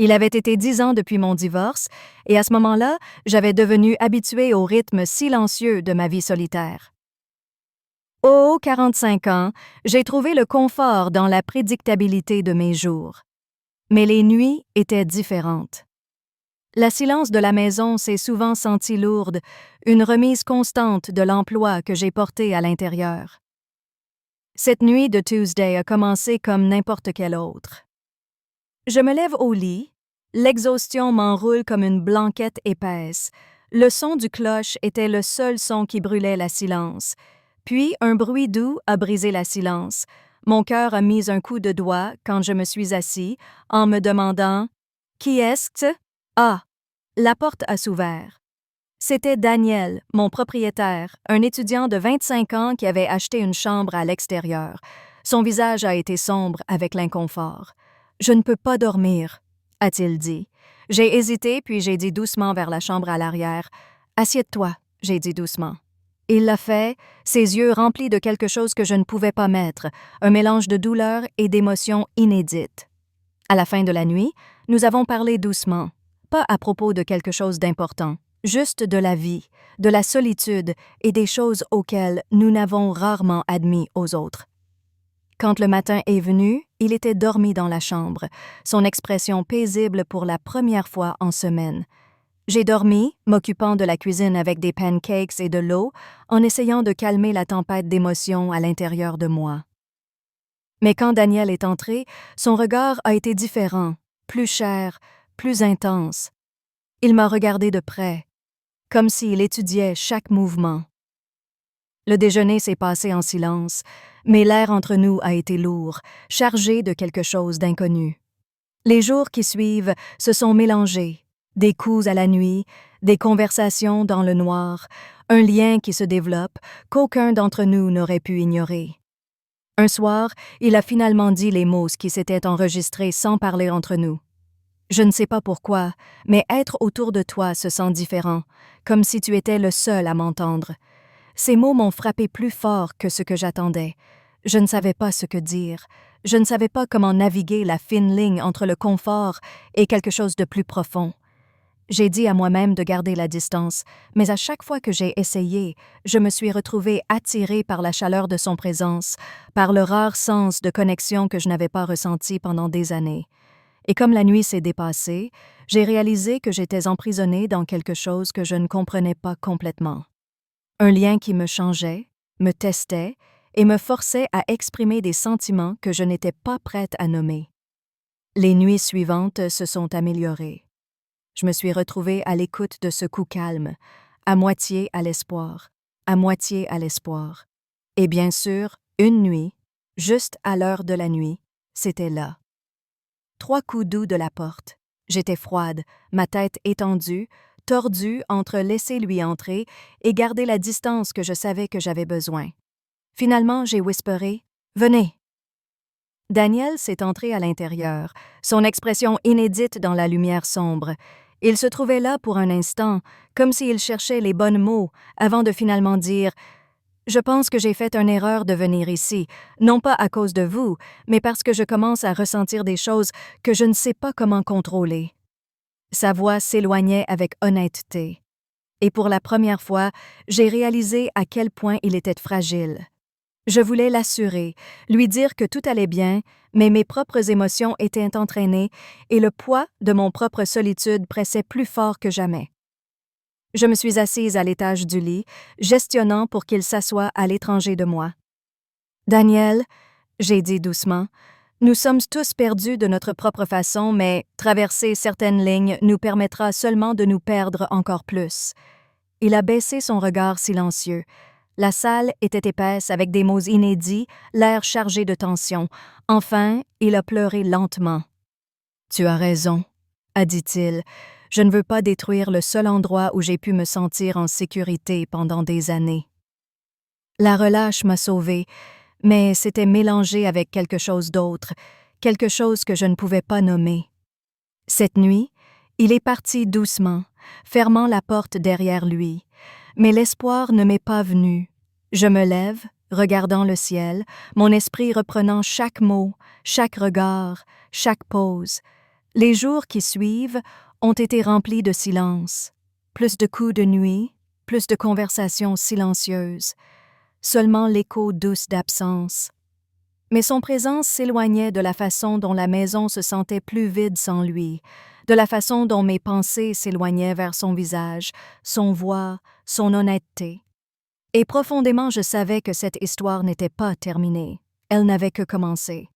Il avait été 10 ans depuis mon divorce, et à ce moment-là, j'avais devenu habituée au rythme silencieux de ma vie solitaire. Aux 45 ans, j'ai trouvé le confort dans la prédictabilité de mes jours. Mais les nuits étaient différentes. La silence de la maison s'est souvent sentie lourde, une remise constante de l'emploi que j'ai porté à l'intérieur. Cette nuit de Tuesday a commencé comme n'importe quelle autre. Je me lève au lit, l'exhaustion m'enroule comme une blanquette épaisse. Le son du cloche était le seul son qui brûlait la silence. Puis un bruit doux a brisé la silence. Mon cœur a mis un coup de doigt quand je me suis assis, en me demandant « Qui est-ce? » Ah, la porte a s'ouvert. C'était Daniel, mon propriétaire, un étudiant de 25 ans qui avait acheté une chambre à l'extérieur. Son visage a été sombre avec l'inconfort. « Je ne peux pas dormir », a-t-il dit. J'ai hésité, puis j'ai dit doucement vers la chambre à l'arrière. « Assieds-toi », j'ai dit doucement. Il l'a fait, ses yeux remplis de quelque chose que je ne pouvais pas mettre, un mélange de douleur et d'émotions inédites. À la fin de la nuit, nous avons parlé doucement, pas à propos de quelque chose d'important, juste de la vie, de la solitude et des choses auxquelles nous n'avons rarement admis aux autres. Quand le matin est venu, il était dormi dans la chambre, son expression paisible pour la première fois en semaine. J'ai dormi, m'occupant de la cuisine avec des pancakes et de l'eau, en essayant de calmer la tempête d'émotions à l'intérieur de moi. Mais quand Daniel est entré, son regard a été différent, plus cher, plus intense. Il m'a regardé de près, comme s'il étudiait chaque mouvement. Le déjeuner s'est passé en silence, mais l'air entre nous a été lourd, chargé de quelque chose d'inconnu. Les jours qui suivent se sont mélangés. Des coups à la nuit, des conversations dans le noir, un lien qui se développe qu'aucun d'entre nous n'aurait pu ignorer. Un soir, il a finalement dit les mots qui s'étaient enregistrés sans parler entre nous. Je ne sais pas pourquoi, mais être autour de toi se sent différent, comme si tu étais le seul à m'entendre. Ces mots m'ont frappé plus fort que ce que j'attendais. Je ne savais pas ce que dire. Je ne savais pas comment naviguer la fine ligne entre le confort et quelque chose de plus profond. J'ai dit à moi-même de garder la distance, mais à chaque fois que j'ai essayé, je me suis retrouvée attirée par la chaleur de son présence, par le rare sens de connexion que je n'avais pas ressenti pendant des années. Et comme la nuit s'est dépassée, j'ai réalisé que j'étais emprisonnée dans quelque chose que je ne comprenais pas complètement. Un lien qui me changeait, me testait et me forçait à exprimer des sentiments que je n'étais pas prête à nommer. Les nuits suivantes se sont améliorées. Je me suis retrouvée à l'écoute de ce coup calme, à moitié à l'espoir, à moitié à l'espoir. Et bien sûr, une nuit, juste à l'heure de la nuit, c'était là. 3 coups doux de la porte. J'étais froide, ma tête étendue, tordue entre laisser lui entrer et garder la distance que je savais que j'avais besoin. Finalement, j'ai whisperé « Venez ». Daniel s'est entré à l'intérieur, son expression inédite dans la lumière sombre. Il se trouvait là pour un instant, comme s'il cherchait les bons mots, avant de finalement dire « Je pense que j'ai fait une erreur de venir ici, non pas à cause de vous, mais parce que je commence à ressentir des choses que je ne sais pas comment contrôler. » Sa voix s'éloignait avec honnêteté. Et pour la première fois, j'ai réalisé à quel point il était fragile. Je voulais l'assurer, lui dire que tout allait bien, mais mes propres émotions étaient entraînées et le poids de mon propre solitude pressait plus fort que jamais. Je me suis assise à l'étage du lit, gestionnant pour qu'il s'assoie à l'étranger de moi. « Daniel, » j'ai dit doucement, « nous sommes tous perdus de notre propre façon, mais traverser certaines lignes nous permettra seulement de nous perdre encore plus. » Il a baissé son regard silencieux. La salle était épaisse avec des mots inédits, l'air chargé de tension. Enfin, il a pleuré lentement. « Tu as raison, » a dit-il. « Je ne veux pas détruire le seul endroit où j'ai pu me sentir en sécurité pendant des années. » La relâche m'a sauvée, mais c'était mélangé avec quelque chose d'autre, quelque chose que je ne pouvais pas nommer. Cette nuit, il est parti doucement, fermant la porte derrière lui. Mais l'espoir ne m'est pas venu. Je me lève, regardant le ciel, mon esprit reprenant chaque mot, chaque regard, chaque pause. Les jours qui suivent ont été remplis de silence, plus de coups de nuit, plus de conversations silencieuses, seulement l'écho douce d'absence. Mais son présence s'éloignait de la façon dont la maison se sentait plus vide sans lui, de la façon dont mes pensées s'éloignaient vers son visage, son voix, son honnêteté. Et profondément je savais que cette histoire n'était pas terminée, elle n'avait que commencé.